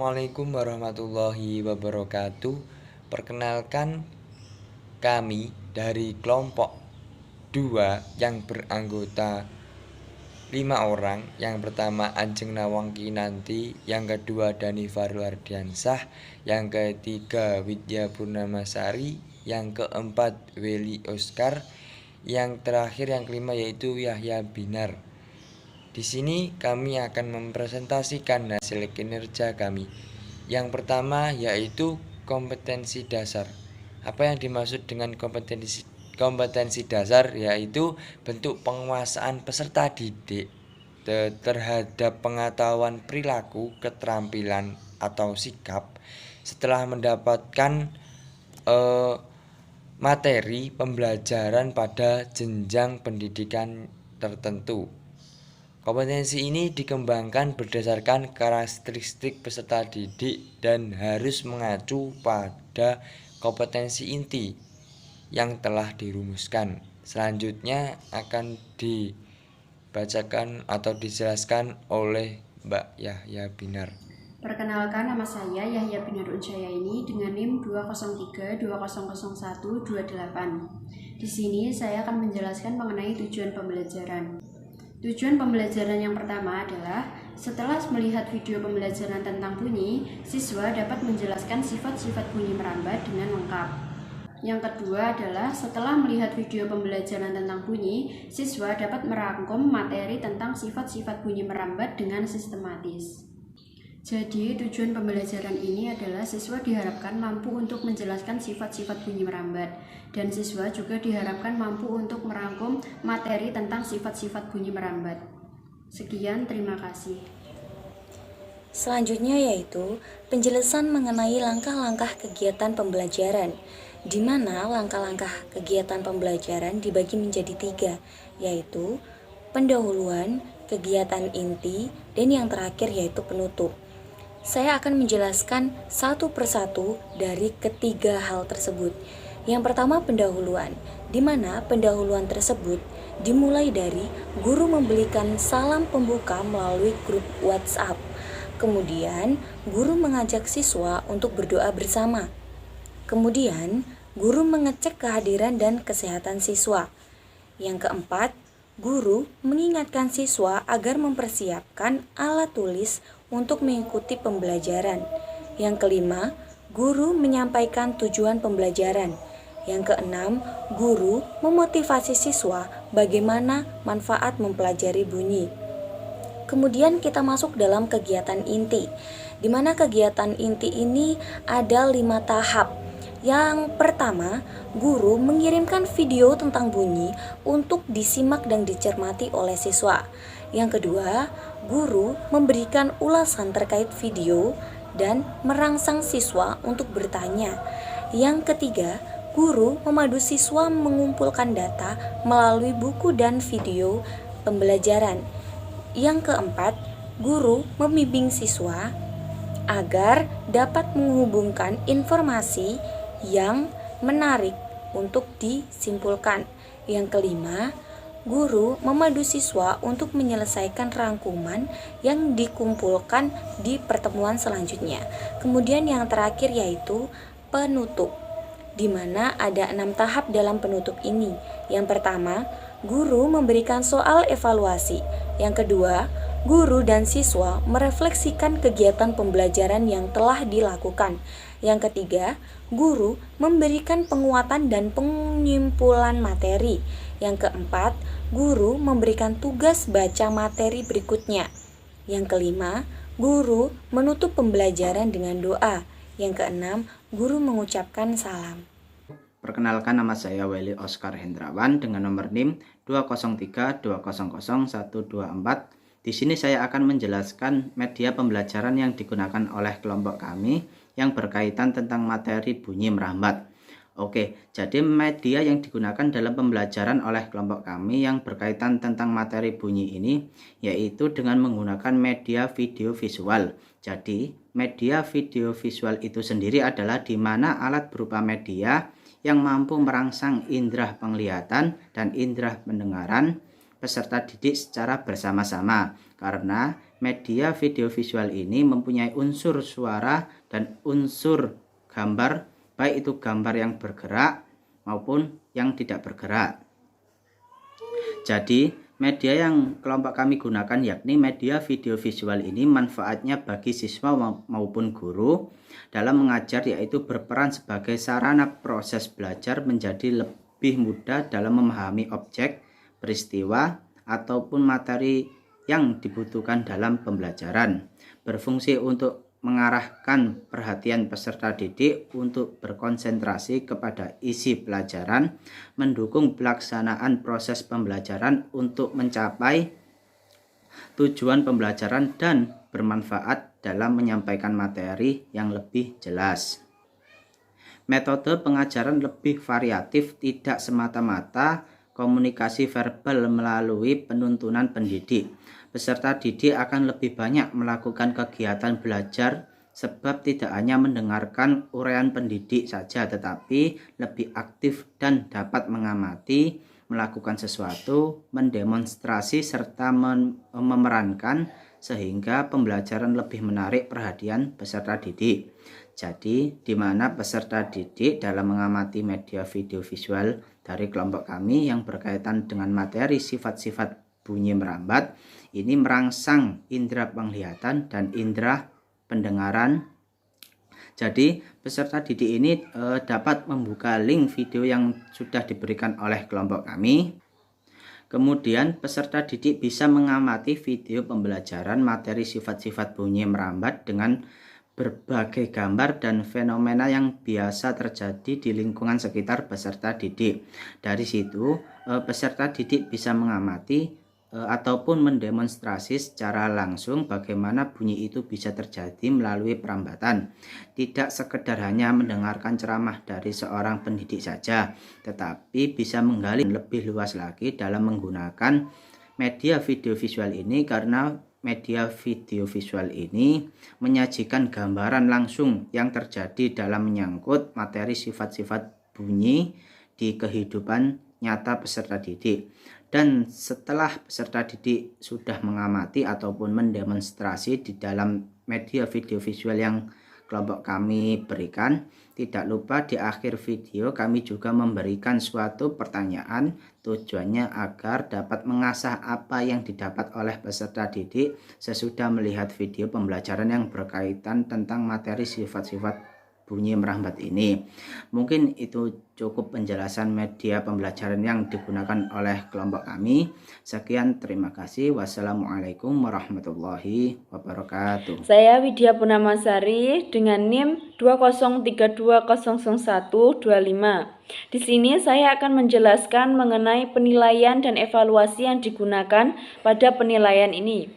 Assalamualaikum warahmatullahi wabarakatuh. Perkenalkan, kami dari kelompok 2 yang beranggota 5 orang. Yang pertama Ajeng Nawang Kinanti, yang kedua Dani Farul Ardiansah, yang ketiga Widya Purnamasari, yang keempat Welly Oscar, yang terakhir yang kelima yaitu Yahya Binar. Di sini kami akan mempresentasikan hasil kinerja kami. Yang pertama yaitu kompetensi dasar. Apa yang dimaksud dengan kompetensi dasar? Yaitu bentuk penguasaan peserta didik terhadap pengetahuan perilaku, keterampilan atau sikap setelah mendapatkan materi pembelajaran pada jenjang pendidikan tertentu. Kompetensi ini dikembangkan berdasarkan karakteristik peserta didik dan harus mengacu pada kompetensi inti yang telah dirumuskan. Selanjutnya akan dibacakan atau dijelaskan oleh Mbak Yahya Binar. Perkenalkan, nama saya Yahya Binar Uncayaini dengan NIM 203200128. Di sini saya akan menjelaskan mengenai tujuan pembelajaran. Tujuan pembelajaran yang pertama adalah setelah melihat video pembelajaran tentang bunyi, siswa dapat menjelaskan sifat-sifat bunyi merambat dengan lengkap. Yang kedua adalah setelah melihat video pembelajaran tentang bunyi, siswa dapat merangkum materi tentang sifat-sifat bunyi merambat dengan sistematis. Jadi, tujuan pembelajaran ini adalah siswa diharapkan mampu untuk menjelaskan sifat-sifat bunyi merambat, dan siswa juga diharapkan mampu untuk merangkum materi tentang sifat-sifat bunyi merambat. Sekian, terima kasih. Selanjutnya yaitu penjelasan mengenai langkah-langkah kegiatan pembelajaran, di mana langkah-langkah kegiatan pembelajaran dibagi menjadi 3, yaitu pendahuluan, kegiatan inti, dan yang terakhir yaitu penutup. Saya akan menjelaskan satu persatu dari ketiga hal tersebut. Yang pertama pendahuluan, di mana pendahuluan tersebut dimulai dari guru memberikan salam pembuka melalui grup WhatsApp. Kemudian, guru mengajak siswa untuk berdoa bersama. Kemudian, guru mengecek kehadiran dan kesehatan siswa. Yang keempat, guru mengingatkan siswa agar mempersiapkan alat tulis untuk mengikuti pembelajaran. Yang kelima, guru menyampaikan tujuan pembelajaran. Yang keenam, guru memotivasi siswa bagaimana manfaat mempelajari bunyi. Kemudian kita masuk dalam kegiatan inti, di mana kegiatan inti ini ada 5 tahap. Yang pertama, guru mengirimkan video tentang bunyi untuk disimak dan dicermati oleh siswa. Yang kedua, guru memberikan ulasan terkait video dan merangsang siswa untuk bertanya. Yang ketiga, guru memadu siswa mengumpulkan data melalui buku dan video pembelajaran. Yang keempat, guru membimbing siswa agar dapat menghubungkan informasi yang menarik untuk disimpulkan. Yang kelima, guru memadu siswa untuk menyelesaikan rangkuman yang dikumpulkan di pertemuan selanjutnya. Kemudian yang terakhir yaitu penutup, di mana ada 6 tahap dalam penutup ini. Yang pertama, guru memberikan soal evaluasi. Yang kedua, guru dan siswa merefleksikan kegiatan pembelajaran yang telah dilakukan. Yang ketiga, guru memberikan penguatan dan penyimpulan materi. Yang keempat, guru memberikan tugas baca materi berikutnya. Yang kelima, guru menutup pembelajaran dengan doa. Yang keenam, guru mengucapkan salam. Perkenalkan, nama saya Welly Oscar Hendrawan dengan nomor NIM 203200124. Di sini saya akan menjelaskan media pembelajaran yang digunakan oleh kelompok kami yang berkaitan tentang materi bunyi merambat. Oke, jadi media yang digunakan dalam pembelajaran oleh kelompok kami yang berkaitan tentang materi bunyi ini yaitu dengan menggunakan media video visual. Jadi, media video visual itu sendiri adalah di mana alat berupa media yang mampu merangsang indera penglihatan dan indera pendengaran peserta didik secara bersama-sama, karena media video visual ini mempunyai unsur suara dan unsur gambar, baik itu gambar yang bergerak maupun yang tidak bergerak. Jadi media yang kelompok kami gunakan yakni media video visual ini manfaatnya bagi siswa maupun guru dalam mengajar, yaitu berperan sebagai sarana proses belajar menjadi lebih mudah dalam memahami objek, peristiwa, ataupun materi yang dibutuhkan dalam pembelajaran. Berfungsi untuk mengarahkan perhatian peserta didik untuk berkonsentrasi kepada isi pelajaran, mendukung pelaksanaan proses pembelajaran untuk mencapai tujuan pembelajaran, dan bermanfaat dalam menyampaikan materi yang lebih jelas. Metode pengajaran lebih variatif, tidak semata-mata komunikasi verbal melalui penuntunan pendidik. Peserta didik akan lebih banyak melakukan kegiatan belajar, sebab tidak hanya mendengarkan uraian pendidik saja, tetapi lebih aktif dan dapat mengamati, melakukan sesuatu, mendemonstrasi, serta memerankan, sehingga pembelajaran lebih menarik perhatian peserta didik. Jadi, di mana peserta didik dalam mengamati media video visual dari kelompok kami yang berkaitan dengan materi sifat-sifat bunyi merambat, ini merangsang indera penglihatan dan indera pendengaran. Jadi peserta didik ini dapat membuka link video yang sudah diberikan oleh kelompok kami. Kemudian peserta didik bisa mengamati video pembelajaran materi sifat-sifat bunyi merambat dengan berbagai gambar dan fenomena yang biasa terjadi di lingkungan sekitar peserta didik. Dari situ peserta didik bisa mengamati ataupun mendemonstrasi secara langsung bagaimana bunyi itu bisa terjadi melalui perambatan. Tidak sekedar hanya mendengarkan ceramah dari seorang pendidik saja, tetapi bisa menggali lebih luas lagi dalam menggunakan media video visual ini, karena media video visual ini menyajikan gambaran langsung yang terjadi dalam menyangkut materi sifat-sifat bunyi di kehidupan nyata peserta didik. Dan setelah peserta didik sudah mengamati ataupun mendemonstrasi di dalam media video visual yang kelompok kami berikan, tidak lupa di akhir video kami juga memberikan suatu pertanyaan, tujuannya agar dapat mengasah apa yang didapat oleh peserta didik sesudah melihat video pembelajaran yang berkaitan tentang materi sifat-sifat bunyi merambat ini. Mungkin itu cukup penjelasan media pembelajaran yang digunakan oleh kelompok kami. Sekian, terima kasih. Wassalamualaikum warahmatullahi wabarakatuh. Saya Widya Purnamasari dengan NIM 203200125. Di sini saya akan menjelaskan mengenai penilaian dan evaluasi yang digunakan pada penilaian ini.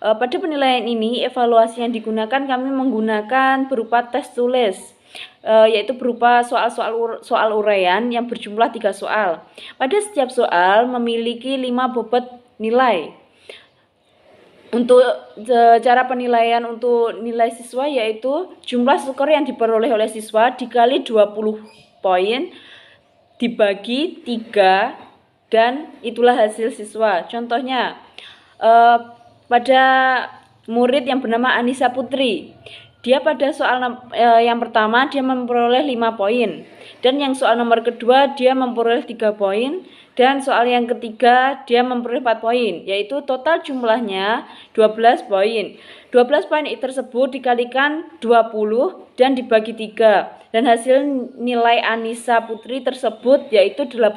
Pada penilaian ini, evaluasi yang digunakan kami menggunakan berupa tes tulis, yaitu berupa soal uraian yang berjumlah 3 soal. Pada setiap soal memiliki 5 bobot nilai. Untuk cara penilaian untuk nilai siswa yaitu jumlah skor yang diperoleh oleh siswa dikali 20 poin dibagi 3, dan itulah hasil siswa. Contohnya, pada murid yang bernama Anissa Putri, dia pada soal yang pertama dia memperoleh 5 poin, dan yang soal nomor kedua dia memperoleh 3 poin, dan soal yang ketiga dia memperoleh 4 poin, yaitu total jumlahnya 12 poin. 12 poin tersebut dikalikan 20 dan dibagi 3, dan hasil nilai Anissa Putri tersebut yaitu 80.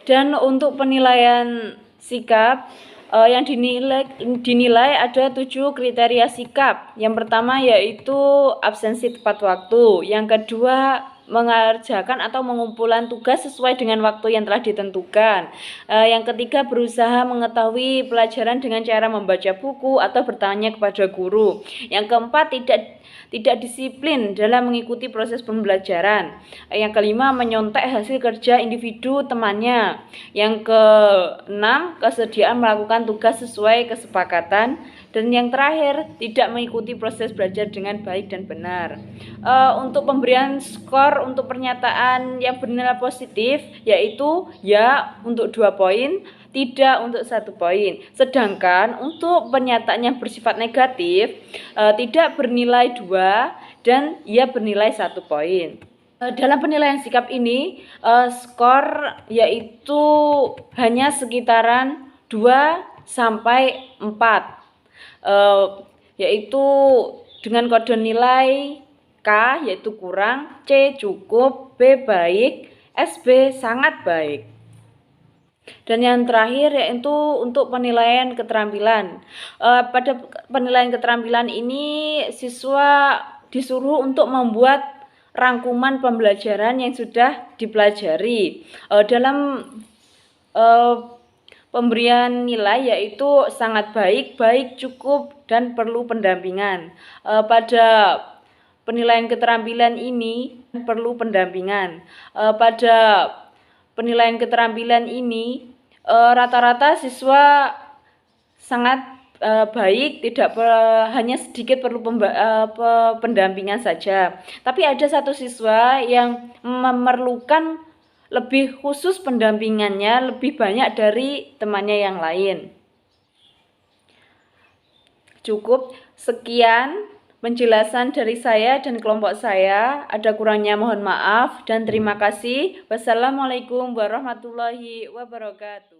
Dan untuk penilaian sikap yang dinilai ada 7 kriteria sikap. Yang pertama yaitu absensi tepat waktu. Yang kedua, mengerjakan atau mengumpulan tugas sesuai dengan waktu yang telah ditentukan. Yang ketiga, berusaha mengetahui pelajaran dengan cara membaca buku atau bertanya kepada guru. Yang keempat, tidak disiplin dalam mengikuti proses pembelajaran. Yang kelima, menyontek hasil kerja individu temannya. Yang keenam, kesediaan melakukan tugas sesuai kesepakatan. Dan yang terakhir, tidak mengikuti proses belajar dengan baik dan benar. Untuk pemberian skor untuk pernyataan yang bernilai positif, yaitu ya untuk 2 poin, tidak untuk 1 poin. Sedangkan untuk pernyataan yang bersifat negatif, tidak bernilai 2 dan ya bernilai 1 poin. Dalam penilaian sikap ini, skor yaitu hanya sekitaran 2 sampai 4, yaitu dengan kode nilai K yaitu kurang, C cukup, B baik, SB sangat baik. Dan yang terakhir yaitu untuk penilaian keterampilan. Pada penilaian keterampilan ini siswa disuruh untuk membuat rangkuman pembelajaran yang sudah dipelajari. Dalam pemberian nilai yaitu sangat baik, baik, cukup, dan perlu pendampingan. Pada penilaian keterampilan ini perlu pendampingan. Pada penilaian keterampilan ini rata-rata siswa sangat baik, tidak hanya sedikit perlu pendampingan saja. Tapi ada satu siswa yang memerlukan lebih khusus pendampingannya lebih banyak dari temannya yang lain. Cukup sekian penjelasan dari saya dan kelompok saya. Ada kurangnya mohon maaf dan terima kasih. Wassalamualaikum warahmatullahi wabarakatuh.